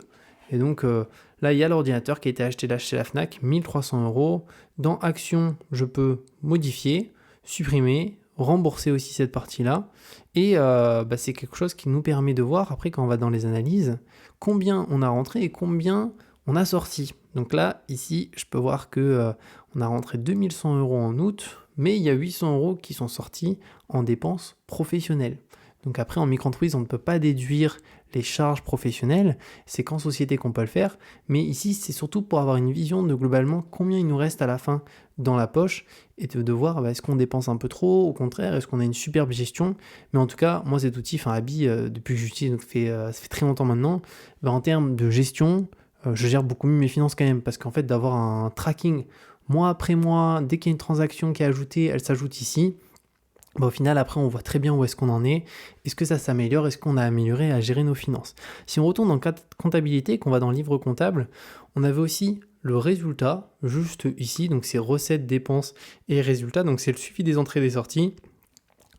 et donc là, il y a l'ordinateur qui a été acheté là chez la Fnac, 1300 €. Dans Action, je peux modifier, supprimer, rembourser aussi cette partie-là, et c'est quelque chose qui nous permet de voir, après quand on va dans les analyses, combien on a rentré et combien on a sorti. Donc là, ici, je peux voir que on a rentré 2100 € en août, mais il y a 800 € qui sont sortis en dépenses professionnelles. Donc après, en micro-entreprise, on ne peut pas déduire les charges professionnelles, c'est qu'en société qu'on peut le faire, mais ici, c'est surtout pour avoir une vision de globalement combien il nous reste à la fin dans la poche, et de voir est-ce qu'on dépense un peu trop, au contraire, est-ce qu'on a une superbe gestion. Mais en tout cas, moi, cet outil, Abi, depuis que j'utilise, donc ça fait très longtemps maintenant, en termes de gestion, je gère beaucoup mieux mes finances quand même, parce qu'en fait, d'avoir un tracking mois après mois, dès qu'il y a une transaction qui est ajoutée, elle s'ajoute ici. Au final, après, on voit très bien où est-ce qu'on en est. Est-ce que ça s'améliore? Est-ce qu'on a amélioré à gérer nos finances? Si on retourne dans comptabilité, qu'on va dans le livre comptable, on avait aussi le résultat, juste ici. Donc, c'est recettes, dépenses et résultats. Donc, c'est le suivi des entrées et des sorties,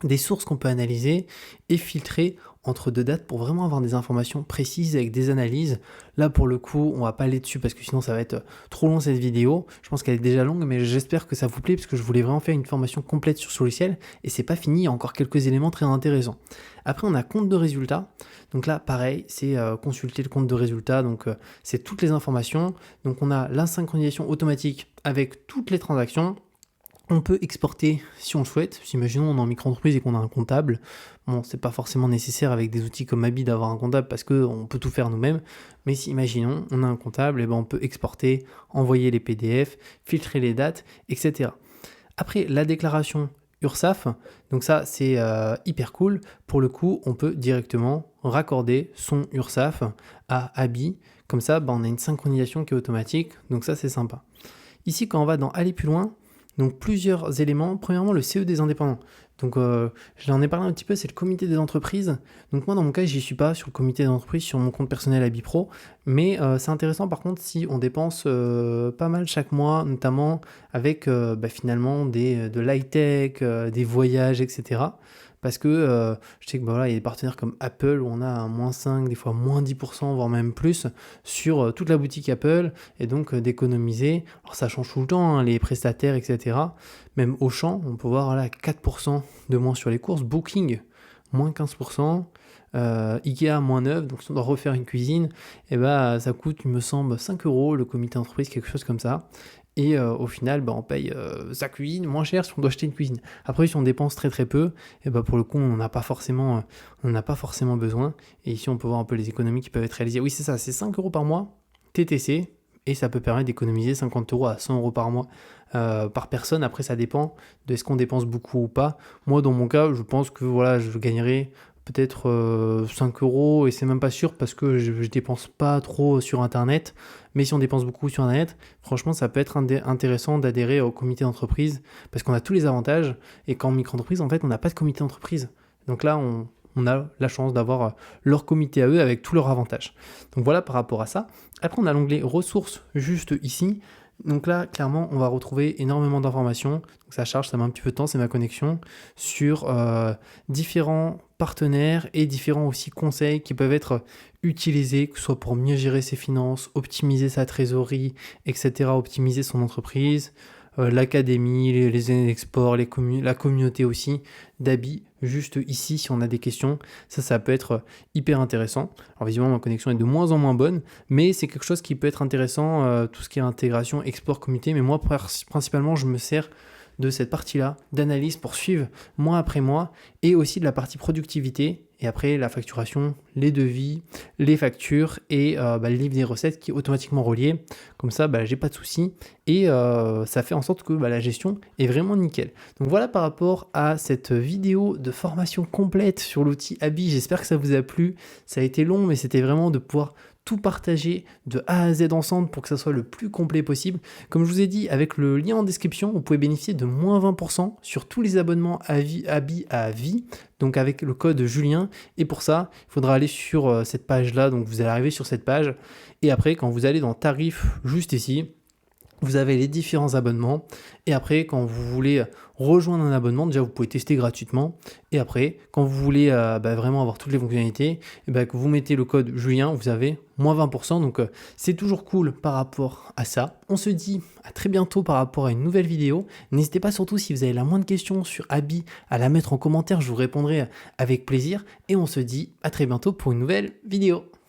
des sources qu'on peut analyser et filtrer entre deux dates pour vraiment avoir des informations précises avec des analyses. Là, pour le coup, on va pas aller dessus parce que sinon ça va être trop long cette vidéo. Je pense qu'elle est déjà longue, mais j'espère que ça vous plaît parce que je voulais vraiment faire une formation complète sur ce logiciel et c'est pas fini, il y a encore quelques éléments très intéressants. Après, on a compte de résultats. Donc là, pareil, c'est consulter le compte de résultats. Donc c'est toutes les informations. Donc on a la synchronisation automatique avec toutes les transactions. On peut exporter si on le souhaite. Si imaginons on est en micro-entreprise et qu'on a un comptable, bon, c'est pas forcément nécessaire avec des outils comme Abi d'avoir un comptable parce qu'on peut tout faire nous-mêmes. Mais si imaginons on a un comptable, et on peut exporter, envoyer les PDF, filtrer les dates, etc. Après la déclaration URSSAF, donc ça c'est hyper cool. Pour le coup, on peut directement raccorder son URSSAF à Abi. Comme ça, on a une synchronisation qui est automatique. Donc ça c'est sympa. Ici, quand on va dans aller plus loin, donc plusieurs éléments. Premièrement, le CE des indépendants. Donc je l'en ai parlé un petit peu, c'est le comité des entreprises. Donc moi dans mon cas, j'y suis pas sur le comité des entreprises, sur mon compte personnel Abipro. Mais c'est intéressant par contre si on dépense pas mal chaque mois, notamment avec finalement de l'high-tech, des voyages, etc. parce que je sais que bah, voilà, il y a des partenaires comme Apple où on a un -5, des fois -10%, voire même plus sur toute la boutique Apple, et donc d'économiser. Alors ça change tout le temps, hein, les prestataires, etc. Même Auchan, on peut voir là 4% de moins sur les courses. Booking, moins 15%. Ikea, moins 9, donc si on doit refaire une cuisine, et bah, ça coûte, il me semble, 5 euros le comité d'entreprise, quelque chose comme ça. Et au final, bah, on paye sa cuisine moins cher si on doit acheter une cuisine. Après, si on dépense très très peu, et bah, pour le coup, on n'a pas forcément besoin. Et ici, on peut voir un peu les économies qui peuvent être réalisées. Oui, c'est ça, c'est 5 euros par mois, TTC, et ça peut permettre d'économiser 50 euros à 100 euros par mois par personne. Après, ça dépend de est-ce qu'on dépense beaucoup ou pas. Moi, dans mon cas, je pense que voilà, je gagnerais peut-être 5 euros, et c'est même pas sûr parce que je dépense pas trop sur Internet. Mais si on dépense beaucoup sur Internet, franchement, ça peut être intéressant d'adhérer au comité d'entreprise parce qu'on a tous les avantages. Et qu'en micro-entreprise, en fait, on n'a pas de comité d'entreprise. Donc là, on a la chance d'avoir leur comité à eux avec tous leurs avantages. Donc voilà par rapport à ça. Après, on a l'onglet ressources juste ici. Donc là, clairement, on va retrouver énormément d'informations. Donc ça charge, ça met un petit peu de temps, c'est ma connexion, sur différents partenaires et différents aussi conseils qui peuvent être utilisés, que ce soit pour mieux gérer ses finances, optimiser sa trésorerie, etc., optimiser son entreprise, l'académie, les exports, la communauté aussi d'Abi, juste ici, si on a des questions, ça peut être hyper intéressant. Alors visiblement, ma connexion est de moins en moins bonne, mais c'est quelque chose qui peut être intéressant, tout ce qui est intégration, export, communauté, mais moi, principalement, je me sers de cette partie-là d'analyse pour suivre mois après mois, et aussi de la partie productivité, et après la facturation, les devis, les factures et le livre des recettes qui est automatiquement relié. Comme ça, j'ai pas de soucis, et ça fait en sorte que la gestion est vraiment nickel. Donc voilà par rapport à cette vidéo de formation complète sur l'outil Abi. J'espère que ça vous a plu. Ça a été long, mais c'était vraiment de pouvoir tout partager de A à Z ensemble pour que ça soit le plus complet possible. Comme je vous ai dit, avec le lien en description, vous pouvez bénéficier de moins 20% sur tous les abonnements Abi à vie, donc avec le code Julien. Et pour ça, il faudra aller sur cette page-là, donc vous allez arriver sur cette page. Et après, quand vous allez dans Tarifs, juste ici, vous avez les différents abonnements, et après quand vous voulez rejoindre un abonnement, déjà vous pouvez tester gratuitement, et après quand vous voulez vraiment avoir toutes les fonctionnalités, que vous mettez le code Julien, vous avez moins 20%, donc c'est toujours cool par rapport à ça. On se dit à très bientôt par rapport à une nouvelle vidéo. N'hésitez pas, surtout si vous avez la moindre question sur Abi, à la mettre en commentaire, je vous répondrai avec plaisir, et on se dit à très bientôt pour une nouvelle vidéo.